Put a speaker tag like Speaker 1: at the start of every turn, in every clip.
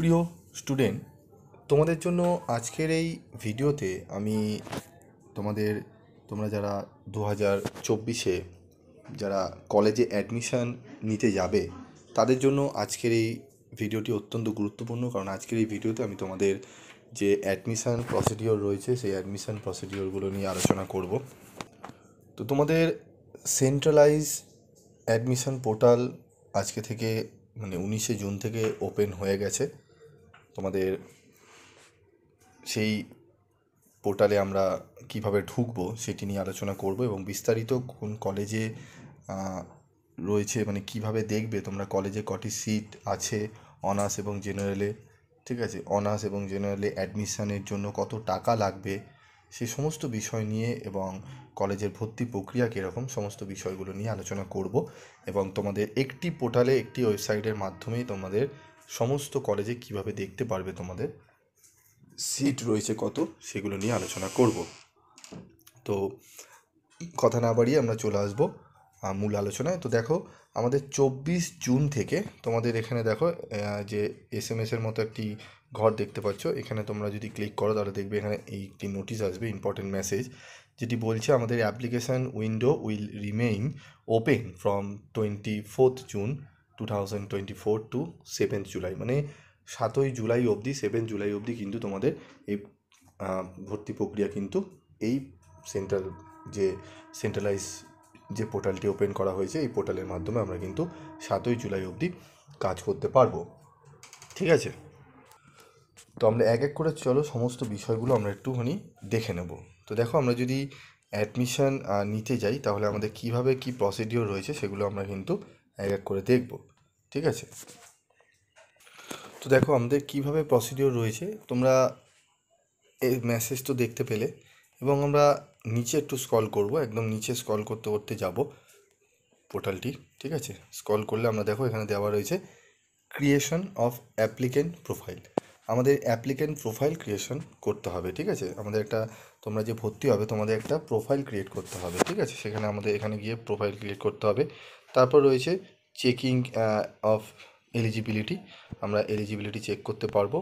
Speaker 1: প্রিয় স্টুডেন্ট, তোমাদের জন্য আজকের এই ভিডিওতে আমি তোমরা যারা 2024-এ যারা কলেজে অ্যাডমিশান নিতে যাবে তাদের জন্য আজকের এই ভিডিওটি অত্যন্ত গুরুত্বপূর্ণ। কারণ আজকের এই ভিডিওতে আমি তোমাদের যে অ্যাডমিশান প্রসিডিওর রয়েছে সেই অ্যাডমিশান প্রসিডিওরগুলো নিয়ে আলোচনা করব। তো তোমাদের সেন্ট্রালাইজ অ্যাডমিশান পোর্টাল আজকে থেকে 19শে জুন থেকে ওপেন হয়ে গেছে। তোমাদের সেই পোর্টালে আমরা কিভাবে ঢুকবো সেটি নিয়ে আলোচনা করব এবং বিস্তারিত কোন কলেজে রয়েছে, কিভাবে দেখবে তোমরা কলেজে কটি সিট আছে অনার্স এবং জেনারেলে, ঠিক আছে, অনার্স এবং জেনারেলে অ্যাডমিশানের জন্য কত টাকা লাগবে সেই সমস্ত বিষয় নিয়ে এবং কলেজের ভর্তি প্রক্রিয়া কীরকম সমস্ত বিষয়গুলো নিয়ে আলোচনা করব। এবং তোমাদের একটি পোর্টালে একটি ওয়েবসাইটের মাধ্যমেই তোমাদের সমস্ত কলেজে কিভাবে দেখতে পারবে তোমাদের সিট রয়েছে কত সেগুলো নিয়ে আলোচনা করব। তো কথা না বাড়িয়ে আমরা চলে আসবো মূল আলোচনায়। তো দেখো, আমাদের 24 জুন থেকে তোমাদের এখানে দেখো যে SMS-এর মতো একটি ঘর দেখতে পাচ্ছ। এখানে তোমরা যদি ক্লিক করো তাহলে দেখবে এখানে এই একটি নোটিশ আসবে, ইম্পর্টেন্ট মেসেজ, যেটি বলছে আমাদের application window will remain open from 24 June 2024 to 7 July. 7ই জুলাই অবধি, 7 জুলাই অবধি কিন্তু তোমাদের এই ভর্তি প্রক্রিয়া কিন্তু এই সেন্ট্রালাইজ যে পোর্টালটি ওপেন করা হয়েছে এই পোর্টালের মাধ্যমে আমরা কিন্তু 7ই জুলাই অবধি কাজ করতে পারবো, ঠিক আছে। তো আমরা এক এক করে চলো সমস্ত বিষয়গুলো আমরা একটুখানি দেখে নেব। তো দেখো, আমরা যদি অ্যাডমিশান নিতে যাই তাহলে আমাদের কিভাবে কি প্রসিডিওর রয়েছে সেগুলো আমরা কিন্তু এক এক করে দেখব, ঠিক আছে। তো দেখো, আমাদের কিভাবে প্রসিডিওর রয়েছে তোমরা এই মেসেজ তো দেখতে পেলে, এবং আমরা নিচে একটু স্ক্রল করব, একদম নিচে স্ক্রল করতে করতে যাব পোর্টালটি, ঠিক আছে। স্ক্রল করলে আমরা দেখো এখানে দেওয়া রয়েছে ক্রিয়েশন অফ অ্যাপ্লিকেন্ট প্রোফাইল। আমাদের অ্যাপ্লিকেন্ট প্রোফাইল ক্রিয়েশন করতে হবে, ঠিক আছে। আমাদের একটা, তোমরা যে ভর্তি হবে তোমাদের একটা প্রোফাইল ক্রিয়েট করতে হবে, ঠিক আছে। সেখানে আমাদের এখানে গিয়ে প্রোফাইল ক্রিয়েট করতে হবে। তারপর রয়েছে চেকিং অফ এলিজিবিলিটি। আমরা এলিজিবিলিটি চেক করতে পারবো।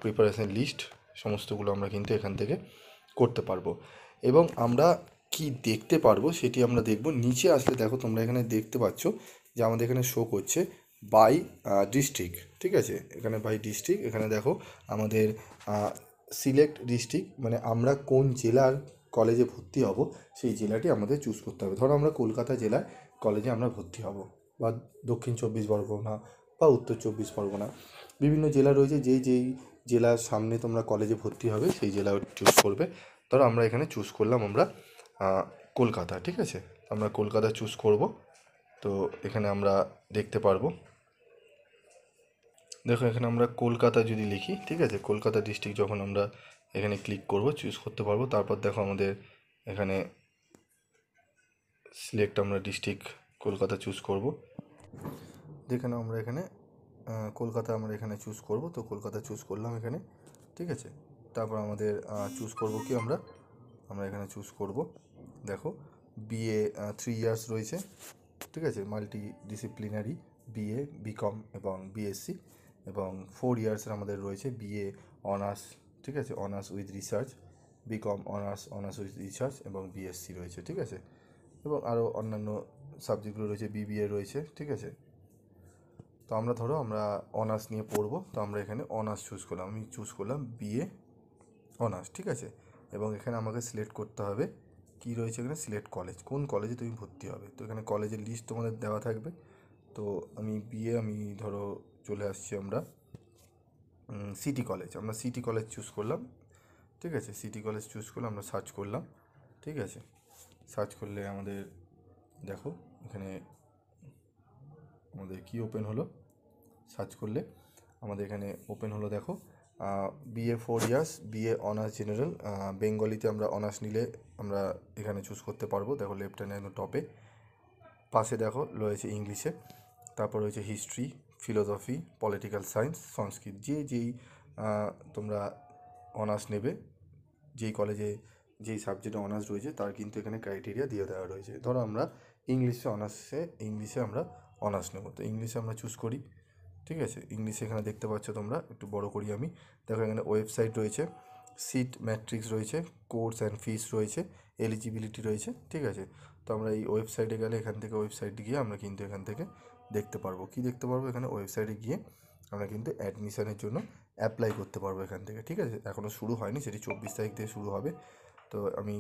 Speaker 1: প্রিপারেশন লিস্ট সমস্তগুলো আমরা কিন্তু এখান থেকে করতে পারবো। এবং আমরা কি দেখতে পারবো সেটি আমরা দেখব। নিচে আসলে দেখো তোমরা এখানে দেখতে পাচ্ছ যে আমাদের এখানে শো করছে বাই ডিস্ট্রিক্ট, ঠিক আছে। এখানে বাই ডিস্ট্রিক্ট, এখানে দেখো আমাদের সিলেক্ট ডিস্ট্রিক্ট, আমরা কোন জেলার কলেজে ভর্তি হব সেই জেলাটি আমাদের চুজ করতে হবে। ধরো আমরা কলকাতা জেলার কলেজে আমরা ভর্তি হব, বা দক্ষিণ 24 পরগনা বা উত্তর 24 পরগনা, বিভিন্ন জেলা রয়েছে। যেই জেলার সামনে তোমরা কলেজে ভর্তি হবে সেই জেলা চুজ করবে। ধরো আমরা এখানে চুজ করলাম আমরা কলকাতা, ঠিক আছে। আমরা কলকাতা চুজ করব। তো এখানে আমরা দেখতে পারবো, দেখো এখানে আমরা কলকাতা যদি লিখি, ঠিক আছে, কলকাতা ডিস্ট্রিক্ট যখন আমরা এখানে ক্লিক করব চুজ করতে পারবো। তারপর দেখো আমাদের এখানে সিলেক্ট, আমরা ডিস্ট্রিক্ট কলকাতা চুজ করব। যেখানে আমরা এখানে কলকাতা আমরা এখানে চুজ করব। তো কলকাতা চুজ করলাম এখানে, ঠিক আছে। তারপর আমাদের চুজ করব কি আমরা এখানে চুজ করব, দেখো বিএ 3 ইয়ার্স রয়েছে, ঠিক আছে, মাল্টি ডিসিপ্লিনারি বিএ, বিকম এবং বিএসসি, এবং 4 ইয়ার্সের আমাদের রয়েছে বিএ অনার্স, ঠিক আছে, honours with research, BCom honours with research এবং বিএসসি রয়েছে, ঠিক আছে। এবং আরও অন্যান্য সাবজেক্টগুলো রয়েছে, বিবিএ রয়েছে, ঠিক আছে। তো আমরা ধরো আমরা অনার্স নিয়ে পড়বো, তো আমরা এখানে অনার্স চুজ করলাম, আমি চুজ করলাম বিএ অনার্স, ঠিক আছে। এবং এখানে আমাকে সিলেক্ট করতে হবে কি রয়েছে এখানে, সিলেক্ট কলেজ, কোন কলেজে তুমি ভর্তি হবে। তো এখানে কলেজের লিস্ট তোমাদের দেওয়া থাকবে। তো আমি ধরো চলে আসছি আমরা সিটি কলেজ, আমরা সিটি কলেজ চুজ করলাম, ঠিক আছে। সিটি কলেজ চুজ করলে আমরা সার্চ করলাম, ঠিক আছে। সার্চ করলে আমাদের দেখো এখানে আমাদের কি ওপেন হলো, সার্চ করলে আমাদের এখানে ওপেন হলো, দেখো BA 4 years, BA honours general, বেঙ্গলিতে আমরা অনার্স নিলে আমরা এখানে চুজ করতে পারবো। দেখো লেফট হ্যান্ড টপে পাশে দেখো রয়েছে ইংলিশে, তারপর রয়েছে হিস্ট্রি, ফিলোসফি, পলিটিক্যাল সায়েন্স, সংস্কৃত। যেই তোমরা অনার্স নেবে, যেই কলেজে যেই সাবজেক্টে অনার্স রয়েছে তার কিন্তু এখানে ক্রাইটেরিয়া দিয়ে দেওয়া রয়েছে। ধরো আমরা ইংলিশে আমরা অনার্স নেব, তো ইংলিশে আমরা চুজ করি। ঠিক আছে, ইংলিশে এখানে দেখতে পাচ্ছ তোমরা, একটু বড় করি আমি। দেখো এখানে ওয়েবসাইট রয়েছে, সিট ম্যাট্রিক্স রয়েছে, কোর্স অ্যান্ড ফিস রয়েছে, এলিজিবিলিটি রয়েছে। ঠিক আছে, তো আমরা এই ওয়েবসাইটে গেলে এখান থেকে ওয়েবসাইটে গিয়ে আমরা কিন্তু এখান থেকে দেখতে পারবো, কি দেখতে পারবো, এখানে ওয়েবসাইটে গিয়ে আমরা কিন্তু অ্যাডমিশনের জন্য অ্যাপ্লাই করতে পারবো এখান থেকে। ঠিক আছে, এখনও শুরু হয়নি, সেটি 24 তারিখ থেকে শুরু হবে। তো আমি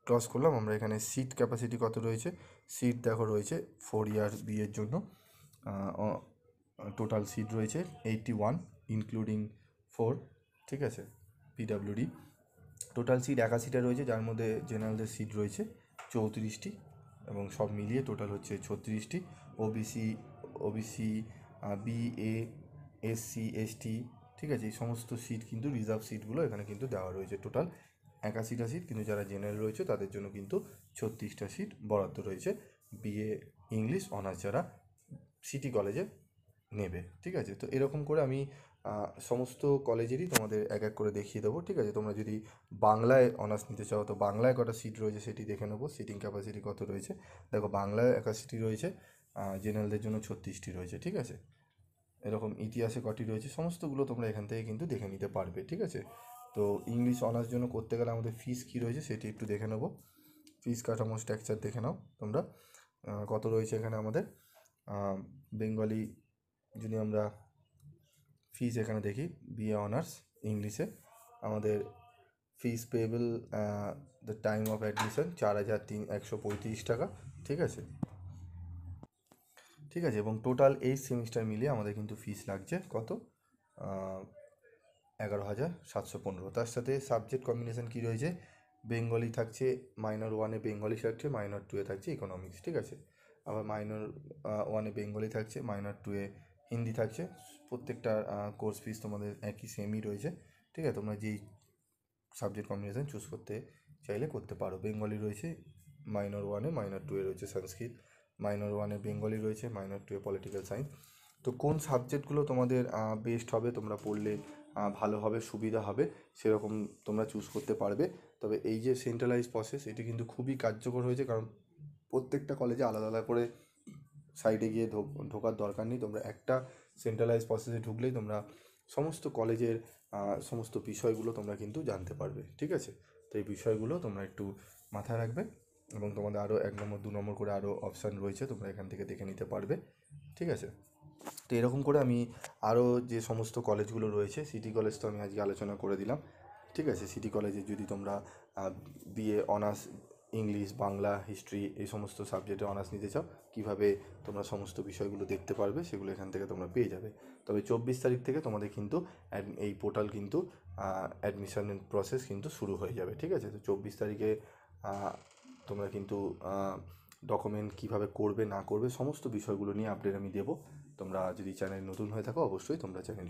Speaker 1: ক্রস করলাম, আমরা এখানে সিট ক্যাপাসিটি কত রয়েছে, সিট দেখো রয়েছে 4 ইয়ার বিয়ের জন্য। টোটাল সিট রয়েছে 81 ইনক্লুডিং 4। ঠিক আছে, পিডাব্লিউডি টোটাল সিট 81টা রয়েছে, যার মধ্যে জেনারেলদের সিট রয়েছে 34টি এবং সব মিলিয়ে টোটাল হচ্ছে 36টি। ওবিসি বিএ এসসি এসটি, ঠিক আছে, এই সমস্ত সিট কিন্তু রিজার্ভ সিটগুলো এখানে কিন্তু দেওয়া রয়েছে। টোটাল 81টা সিট, কিন্তু যারা জেনারেল রয়েছে তাদের জন্য কিন্তু 36টা সিট বরাদ্দ রয়েছে বিএ ইংলিশ অনার্স যারা সিটি কলেজে নেবে। ঠিক আছে, তো এরকম করে আমি সমস্ত কলেজেরই তোমাদের এক এক করে দেখিয়ে দেবো। ঠিক আছে, তোমরা যদি বাংলায় অনার্স নিতে চাও তো বাংলায় কটা সিট রয়েছে সেটি দেখে নেবো, সিটিং ক্যাপাসিটি কত রয়েছে। দেখো বাংলায় 81টি রয়েছে, জেনারেলদের জন্য 36টি রয়েছে। ঠিক আছে, এরকম ইতিহাসে কটি রয়েছে সমস্তগুলো তোমরা এখান থেকে কিন্তু দেখে নিতে পারবে। ঠিক আছে, তো ইংলিশ অনার্স জন্য করতে গেলে আমাদের ফিস কী রয়েছে সেটি একটু দেখে নেবো। ফিস কাঠামো স্ট্রাকচার দেখে নাও তোমরা, কত রয়েছে এখানে আমাদের। বেঙ্গলি যদি আমরা ফিস এখানে দেখি, বিএ অনার্স ইংলিশে আমাদের fees payable the time of admission 4,135 টাকা। ঠিক আছে, ঠিক আছে, এবং টোটাল এই সেমিস্টার মিলিয়ে আমাদের কিন্তু ফিস লাগছে কত, 11,715। তার সাথে সাবজেক্ট কম্বিনেশন কী রয়েছে, বেঙ্গলি থাকছে, মাইনর 1-এ বেঙ্গলি থাকছে, মাইনর 2-এ থাকছে ইকোনমিক্স। ঠিক আছে, আবার মাইনর 1-এ বেঙ্গলি থাকছে, মাইনর 2-এ হিন্দি থাকছে। প্রত্যেকটা কোর্স ফিস তোমাদের একই সেমই রয়েছে। ঠিক আছে, তোমরা যেই সাবজেক্ট কম্বিনেশন চুজ করতে চাইলে করতে পারো। বেঙ্গলি রয়েছে মাইনর 1-এ, মাইনর 2-এ রয়েছে সংস্কৃত, মাইনর 1-এ বেঙ্গলি রয়েছে, মাইনর 2-এ পলিটিক্যাল সায়েন্স। তো কোন সাবজেক্টগুলো তোমাদের বেস্ট হবে, তোমরা পড়লে ভালো হবে, সুবিধা হবে, সেরকম তোমরা চুজ করতে পারবে। তবে এই যে সেন্ট্রালাইজ প্রসেস এটি কিন্তু খুবই কার্যকর হয়েছে, কারণ প্রত্যেকটা কলেজে আলাদা আলাদা করে সাইডে গিয়ে ঢোকার দরকার নেই। তোমরা একটা সেন্ট্রালাইজ প্রসেসে ঢুকলেই তোমরা সমস্ত কলেজের সমস্ত বিষয়গুলো তোমরা কিন্তু জানতে পারবে। ঠিক আছে, তো এই বিষয়গুলো তোমরা একটু মাথায় রাখবে, এবং তোমাদের আরও 1 নম্বর 2 নম্বর করে আরও অপশান রয়েছে, তোমরা এখান থেকে দেখে নিতে পারবে। ঠিক আছে, তো এরকম করে আমি আরও যে সমস্ত কলেজগুলো রয়েছে, সিটি কলেজ তো আমি আজকে আলোচনা করে দিলাম। ঠিক আছে, সিটি কলেজে যদি তোমরা BA honours English, Bangla, history এই সমস্ত সাবজেক্টে অনার্স নিতে চাও, কীভাবে তোমরা সমস্ত বিষয়গুলো দেখতে পারবে সেগুলো এখান থেকে তোমরা পেয়ে যাবে। তবে 24 তারিখ থেকে তোমাদের কিন্তু এই পোর্টাল কিন্তু অ্যাডমিশনের প্রসেস কিন্তু শুরু হয়ে যাবে। ঠিক আছে, তো 24 তারিখে তোমরা কিন্তু ডকুমেন্ট কীভাবে করবে না করবে সমস্ত বিষয়গুলো নিয়ে আপডেট আমি দেবো। তোমরা যদি চ্যানেল নতুন হয়ে থাকো অবশ্যই তোমরা চ্যানেলটি